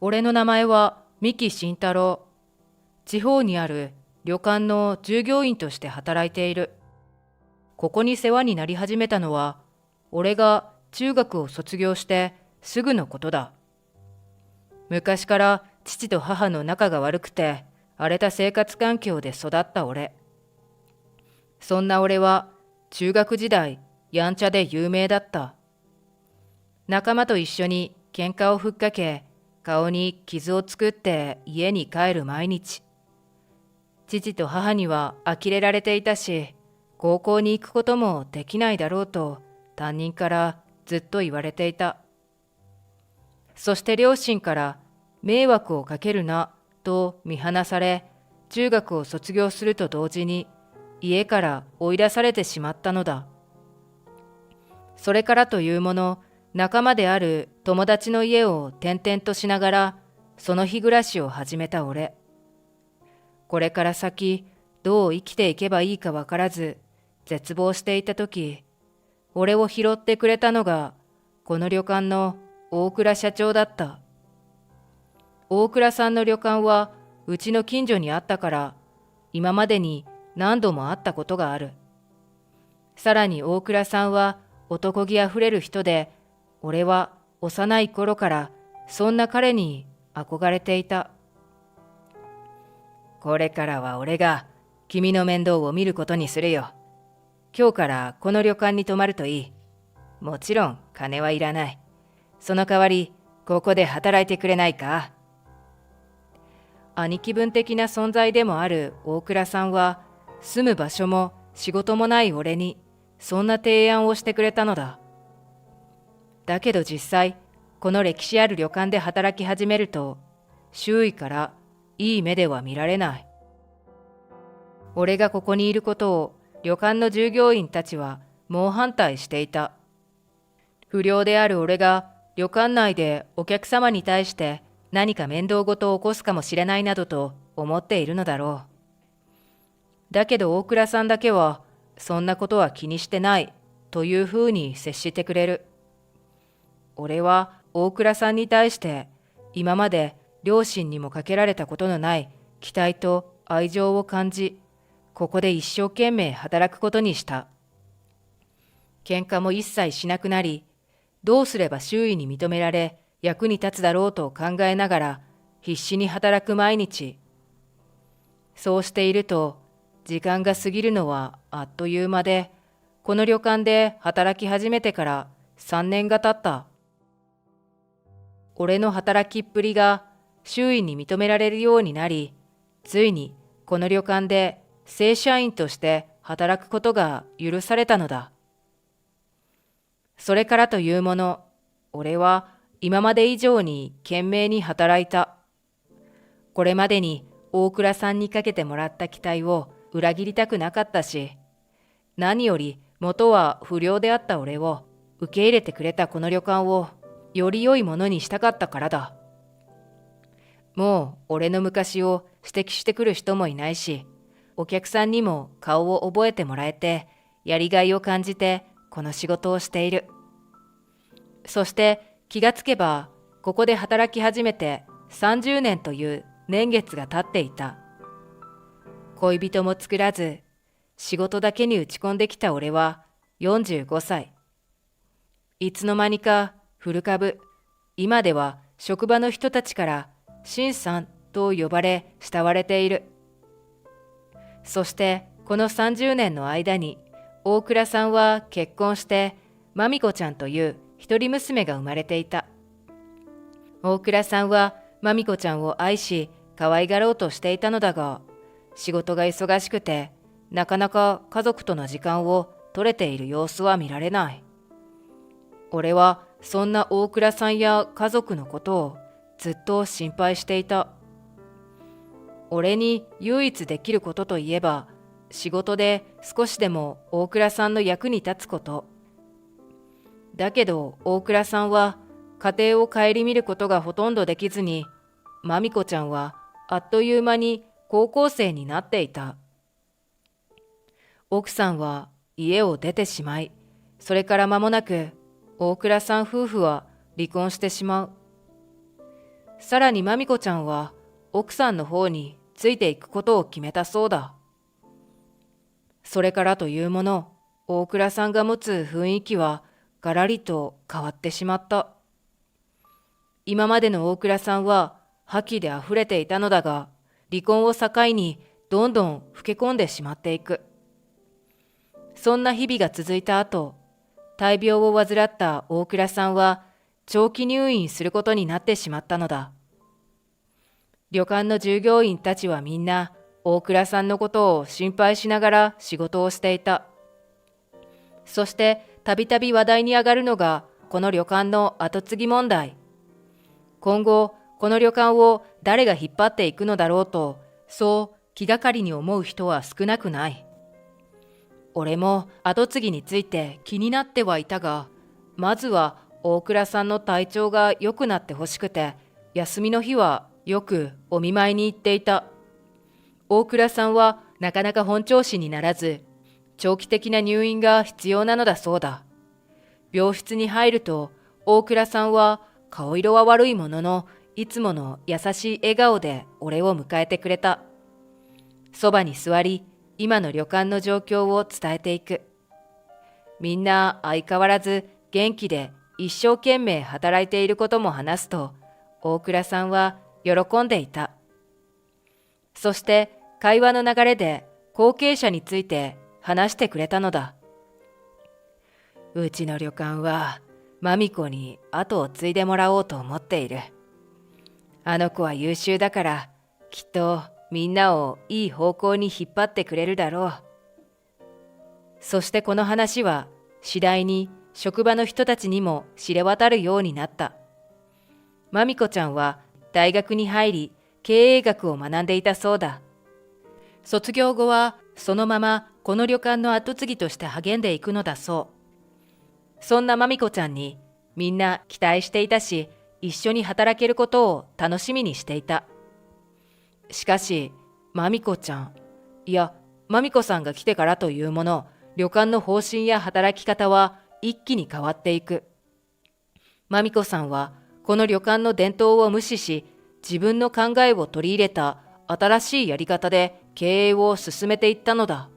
俺の名前は三木慎太郎。地方にある旅館の従業員として働いている。ここに世話になり始めたのは、俺が中学を卒業してすぐのことだ。昔から父と母の仲が悪くて、荒れた生活環境で育った俺。そんな俺は中学時代、やんちゃで有名だった。仲間と一緒に喧嘩をふっかけ、顔に傷を作って家に帰る毎日。父と母には呆れられていたし、高校に行くこともできないだろうと担任からずっと言われていた。そして両親から迷惑をかけるなと見放され、中学を卒業すると同時に家から追い出されてしまったのだ。それからというもの、仲間である友達の家を転々としながらその日暮らしを始めた俺。これから先どう生きていけばいいかわからず絶望していた時、俺を拾ってくれたのがこの旅館の大倉社長だった。大倉さんの旅館はうちの近所にあったから今までに何度も会ったことがある。さらに大倉さんは男気あふれる人で、俺は幼い頃からそんな彼に憧れていた。これからは俺が君の面倒を見ることにするよ。今日からこの旅館に泊まるといい。もちろん金はいらない。その代わりここで働いてくれないか。兄貴分的な存在でもある大倉さんは、住む場所も仕事もない俺にそんな提案をしてくれたのだ。だけど実際、この歴史ある旅館で働き始めると、周囲からいい目では見られない。俺がここにいることを旅館の従業員たちは猛反対していた。不良である俺が旅館内でお客様に対して何か面倒事を起こすかもしれないなどと思っているのだろう。だけど大倉さんだけは、そんなことは気にしてないというふうに接してくれる。俺は大倉さんに対して今まで両親にもかけられたことのない期待と愛情を感じ、ここで一生懸命働くことにした。喧嘩も一切しなくなり、どうすれば周囲に認められ役に立つだろうと考えながら必死に働く毎日。そうしていると時間が過ぎるのはあっという間で、この旅館で働き始めてから3年が経った。俺の働きっぷりが周囲に認められるようになり、ついにこの旅館で正社員として働くことが許されたのだ。それからというもの、俺は今まで以上に懸命に働いた。これまでに大倉さんにかけてもらった期待を裏切りたくなかったし、何より元は不良であった俺を受け入れてくれたこの旅館をより良いものにしたかったからだ。もう俺の昔を指摘してくる人もいないし、お客さんにも顔を覚えてもらえて、やりがいを感じてこの仕事をしている。そして気がつけば、ここで働き始めて30年という年月が経っていた。恋人も作らず、仕事だけに打ち込んできた俺は45歳。いつの間にか古株、今では職場の人たちから新さんと呼ばれ慕われている。そしてこの30年の間に大倉さんは結婚してまみこちゃんという一人娘が生まれていた。大倉さんはまみこちゃんを愛し可愛がろうとしていたのだが、仕事が忙しくてなかなか家族との時間を取れている様子は見られない。俺はそんな大倉さんや家族のことをずっと心配していた。俺に唯一できることといえば、仕事で少しでも大倉さんの役に立つこと。だけど大倉さんは家庭を顧みることがほとんどできずに、まみこちゃんはあっという間に高校生になっていた。奥さんは家を出てしまい、それから間もなく大倉さん夫婦は離婚してしまう。さらにまみこちゃんは奥さんの方についていくことを決めたそうだ。それからというもの、大倉さんが持つ雰囲気はガラリと変わってしまった。今までの大倉さんは覇気であふれていたのだが、離婚を境にどんどん老け込んでしまっていく。そんな日々が続いた後、大病を患った大倉さんは長期入院することになってしまったのだ。旅館の従業員たちはみんな大倉さんのことを心配しながら仕事をしていた。そしてたびたび話題に上がるのがこの旅館の後継ぎ問題。今後この旅館を誰が引っ張っていくのだろうと、そう気がかりに思う人は少なくない。俺も後継ぎについて気になってはいたが、まずは大倉さんの体調が良くなってほしくて、休みの日はよくお見舞いに行っていた。大倉さんはなかなか本調子にならず、長期的な入院が必要なのだそうだ。病室に入ると、大倉さんは顔色は悪いものの、いつもの優しい笑顔で俺を迎えてくれた。そばに座り、今の旅館の状況を伝えていく。みんな相変わらず元気で一生懸命働いていることも話すと、大倉さんは喜んでいた。そして会話の流れで後継者について話してくれたのだ。うちの旅館はまみこに後を継いでもらおうと思っている。あの子は優秀だから、きっとみんなをいい方向に引っ張ってくれるだろう。そしてこの話は次第に職場の人たちにも知れ渡るようになった。まみこちゃんは大学に入り経営学を学んでいたそうだ。卒業後はそのままこの旅館の後継ぎとして励んでいくのだそう。そんなまみこちゃんにみんな期待していたし、一緒に働けることを楽しみにしていた。しかし、まみこちゃん、いや、まみこさんが来てからというもの、旅館の方針や働き方は一気に変わっていく。まみこさんは、この旅館の伝統を無視し、自分の考えを取り入れた新しいやり方で経営を進めていったのだ。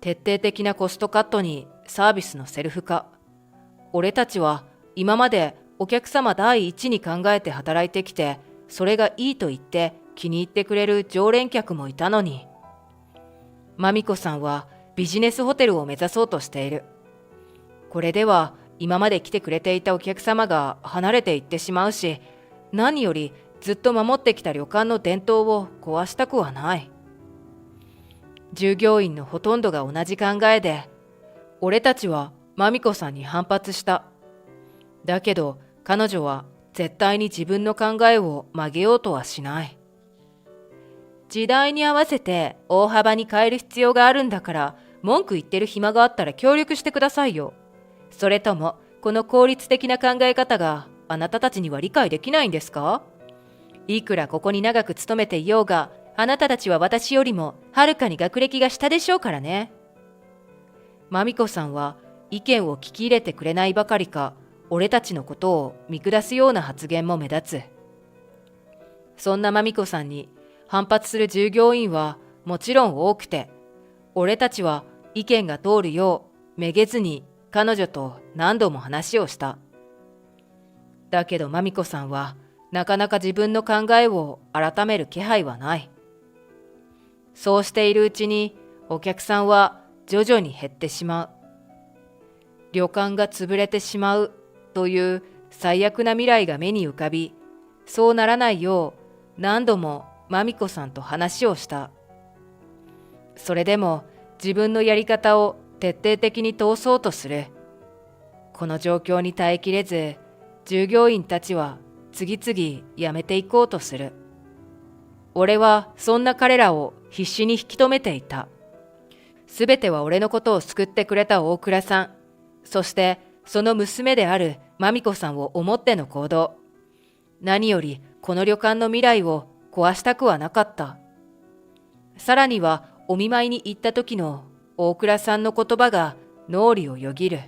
徹底的なコストカットにサービスのセルフ化。俺たちは今までお客様第一に考えて働いてきて、それがいいと言って気に入ってくれる常連客もいたのに。まみこさんはビジネスホテルを目指そうとしている。これでは今まで来てくれていたお客様が離れていってしまうし、何よりずっと守ってきた旅館の伝統を壊したくはない。従業員のほとんどが同じ考えで、俺たちはまみこさんに反発した。だけど彼女は絶対に自分の考えを曲げようとはしない。時代に合わせて大幅に変える必要があるんだから、文句言ってる暇があったら協力してくださいよ。それともこの効率的な考え方があなたたちには理解できないんですか？いくらここに長く勤めていようが、あなたたちは私よりもはるかに学歴が下でしょうからね。まみこさんは意見を聞き入れてくれないばかりか、俺たちのことを見下すような発言も目立つ。そんなまみこさんに反発する従業員はもちろん多くて、俺たちは意見が通るようめげずに彼女と何度も話をした。だけどまみこさんはなかなか自分の考えを改める気配はない。そうしているうちにお客さんは徐々に減ってしまう。旅館が潰れてしまうという最悪な未来が目に浮かび、そうならないよう何度もまみこさんと話をした。それでも自分のやり方を徹底的に通そうとする。この状況に耐えきれず、従業員たちは次々辞めていこうとする。俺はそんな彼らを必死に引き止めていた。すべては俺のことを救ってくれた大倉さん、そしてその娘であるまみこさんを思っての行動。何よりこの旅館の未来を壊したくはなかった。さらにはお見舞いに行った時の大倉さんの言葉が脳裏をよぎる。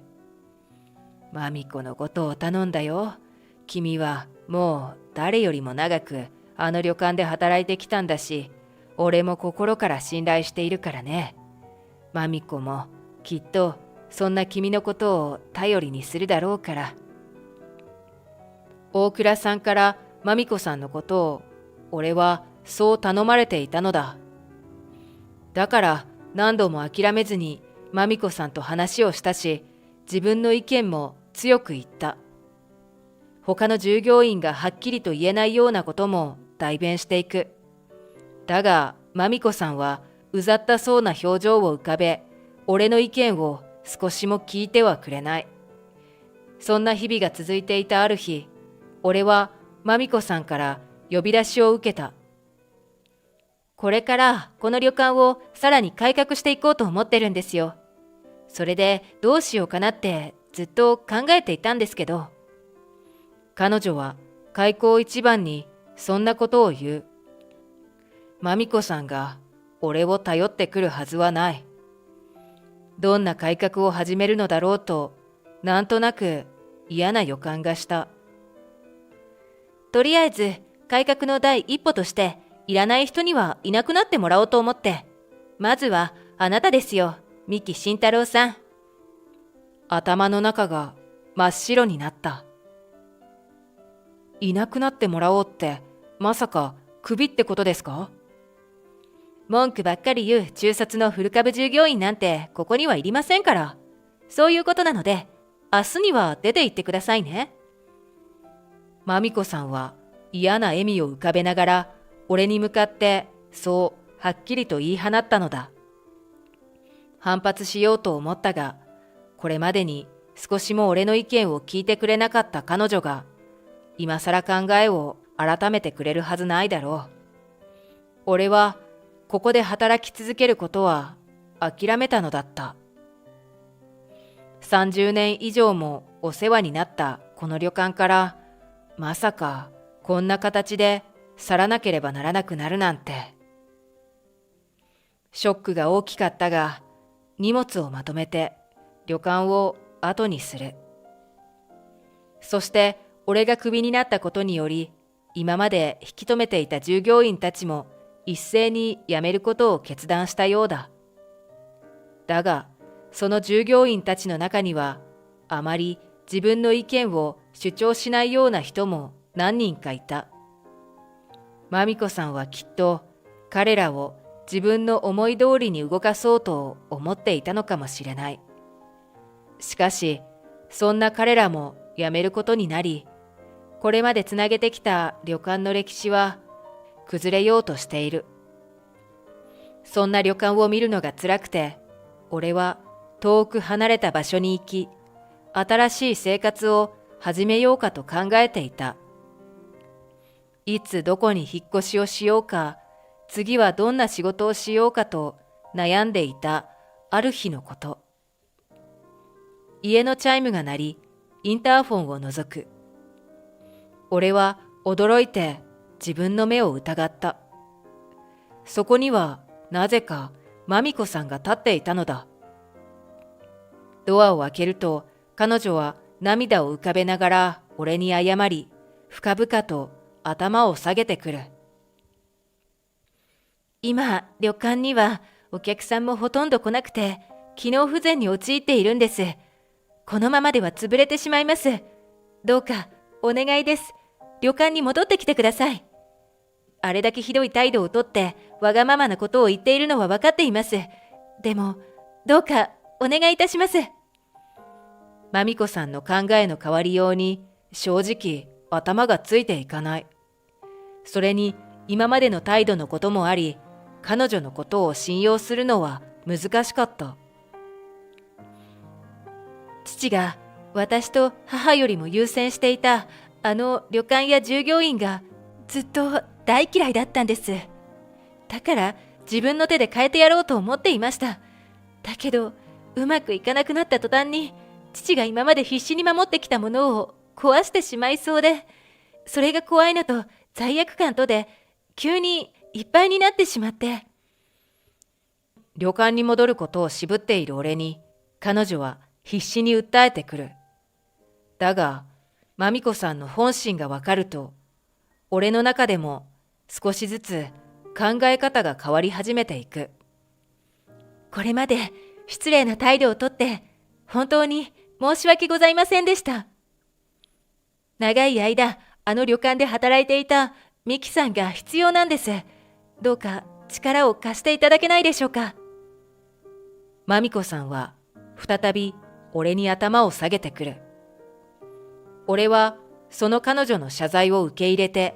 まみこのことを頼んだよ。君はもう誰よりも長くあの旅館で働いてきたんだし、俺も心から信頼しているからね。マミコもきっとそんな君のことを頼りにするだろうから。大倉さんからマミコさんのことを俺はそう頼まれていたのだ。だから何度も諦めずにマミコさんと話をしたし、自分の意見も強く言った。他の従業員がはっきりと言えないようなことも代弁していく。だがマミコさんはうざったそうな表情を浮かべ、俺の意見を少しも聞いてはくれない。そんな日々が続いていたある日、俺はマミコさんから呼び出しを受けた。これからこの旅館をさらに改革していこうと思ってるんですよ。それでどうしようかなってずっと考えていたんですけど。彼女は開口一番にそんなことを言う。マミコさんが俺を頼ってくるはずはない。どんな改革を始めるのだろうと、なんとなく嫌な予感がした。とりあえず改革の第一歩として、いらない人にはいなくなってもらおうと思って。まずはあなたですよ、三木慎太郎さん。頭の中が真っ白になった。いなくなってもらおうって、まさかクビってことですか？文句ばっかり言う中卒の古株従業員なんてここにはいりませんから。そういうことなので、明日には出て行ってくださいね。マミコさんは嫌な笑みを浮かべながら、俺に向かってそうはっきりと言い放ったのだ。反発しようと思ったが、これまでに少しも俺の意見を聞いてくれなかった彼女が、今更考えを改めてくれるはずないだろう。俺はここで働き続けることは諦めたのだった。30年以上もお世話になったこの旅館から、まさかこんな形で去らなければならなくなるなんて。ショックが大きかったが、荷物をまとめて旅館を後にする。そして俺がクビになったことにより、今まで引き止めていた従業員たちも一斉に辞めることを決断したようだ。だが、その従業員たちの中には、あまり自分の意見を主張しないような人も何人かいた。マミコさんはきっと彼らを自分の思い通りに動かそうと思っていたのかもしれない。しかし、そんな彼らも辞めることになり、これまでつなげてきた旅館の歴史は崩れようとしている。そんな旅館を見るのが辛くて、俺は遠く離れた場所に行き、新しい生活を始めようかと考えていた。いつどこに引っ越しをしようか、次はどんな仕事をしようかと悩んでいたある日のこと。家のチャイムが鳴り、インターフォンを覗く。俺は驚いて自分の目を疑った。そこにはなぜかマミコさんが立っていたのだ。ドアを開けると、彼女は涙を浮かべながら俺に謝り、深々と頭を下げてくる。今、旅館にはお客さんもほとんど来なくて、機能不全に陥っているんです。このままでは潰れてしまいます。どうかお願いです。旅館に戻ってきてください。あれだけひどい態度をとってわがままなことを言っているのは分かっています。でも、どうかお願いいたします。マミコさんの考えの変わりように正直頭がついていかない。それに今までの態度のこともあり、彼女のことを信用するのは難しかった。父が私と母よりも優先していたあの旅館や従業員がずっと大嫌いだったんです。だから自分の手で変えてやろうと思っていました。だけどうまくいかなくなった途端に、父が今まで必死に守ってきたものを壊してしまいそうで、それが怖いのと罪悪感とで急にいっぱいになってしまって。旅館に戻ることを渋っている俺に彼女は必死に訴えてくる。だがまみこさんの本心がわかると、俺の中でも少しずつ考え方が変わり始めていく。これまで失礼な態度をとって本当に申し訳ございませんでした。長い間あの旅館で働いていたミキさんが必要なんです。どうか力を貸していただけないでしょうか。まみこさんは再び俺に頭を下げてくる。俺はその彼女の謝罪を受け入れて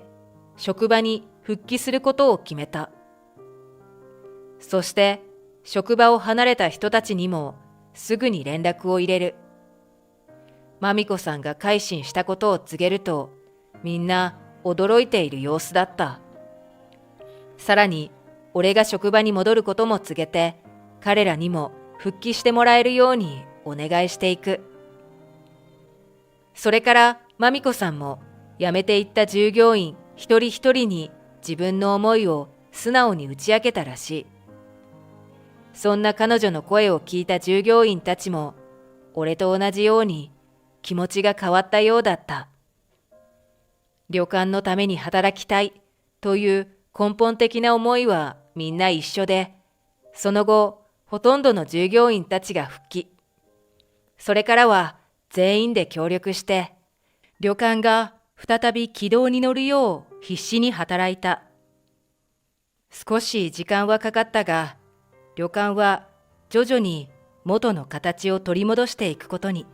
職場に復帰することを決めた。そして職場を離れた人たちにもすぐに連絡を入れる。まみこさんが改心したことを告げると、みんな驚いている様子だった。さらに俺が職場に戻ることも告げて、彼らにも復帰してもらえるようにお願いしていく。それからまみこさんも辞めていった従業員一人一人に自分の思いを素直に打ち明けたらしい。そんな彼女の声を聞いた従業員たちも俺と同じように気持ちが変わったようだった。旅館のために働きたいという根本的な思いはみんな一緒で、その後ほとんどの従業員たちが復帰。それからは全員で協力して旅館が再び軌道に乗るよう必死に働いた。少し時間はかかったが、旅館は徐々に元の形を取り戻していくことに。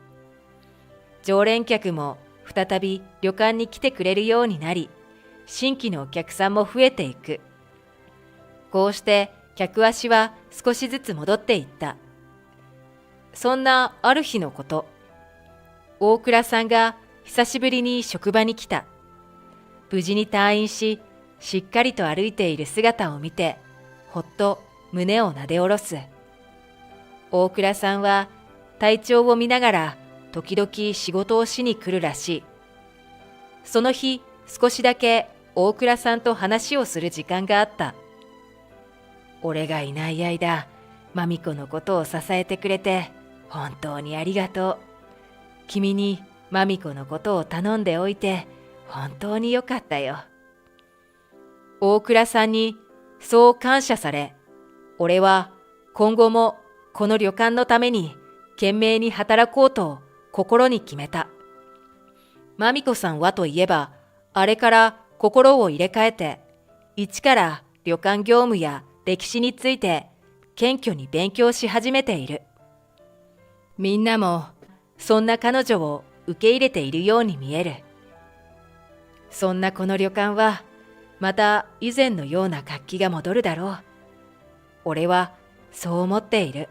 常連客も再び旅館に来てくれるようになり、新規のお客さんも増えていく。こうして客足は少しずつ戻っていった。そんなある日のこと、大倉さんが久しぶりに職場に来た。無事に退院し、しっかりと歩いている姿を見て、ほっと胸をなで下ろす。大倉さんは体調を見ながら時々仕事をしに来るらしい。その日少しだけ大倉さんと話をする時間があった。俺がいない間、まみこのことを支えてくれて本当にありがとう。君にまみこのことを頼んでおいて本当によかったよ。大倉さんにそう感謝され、俺は今後もこの旅館のために懸命に働こうと心に決めた。まみこさんはといえば、あれから心を入れ替えて、一から旅館業務や歴史について謙虚に勉強し始めている。みんなもそんな彼女を受け入れているように見える。そんなこの旅館はまた以前のような活気が戻るだろう。俺はそう思っている。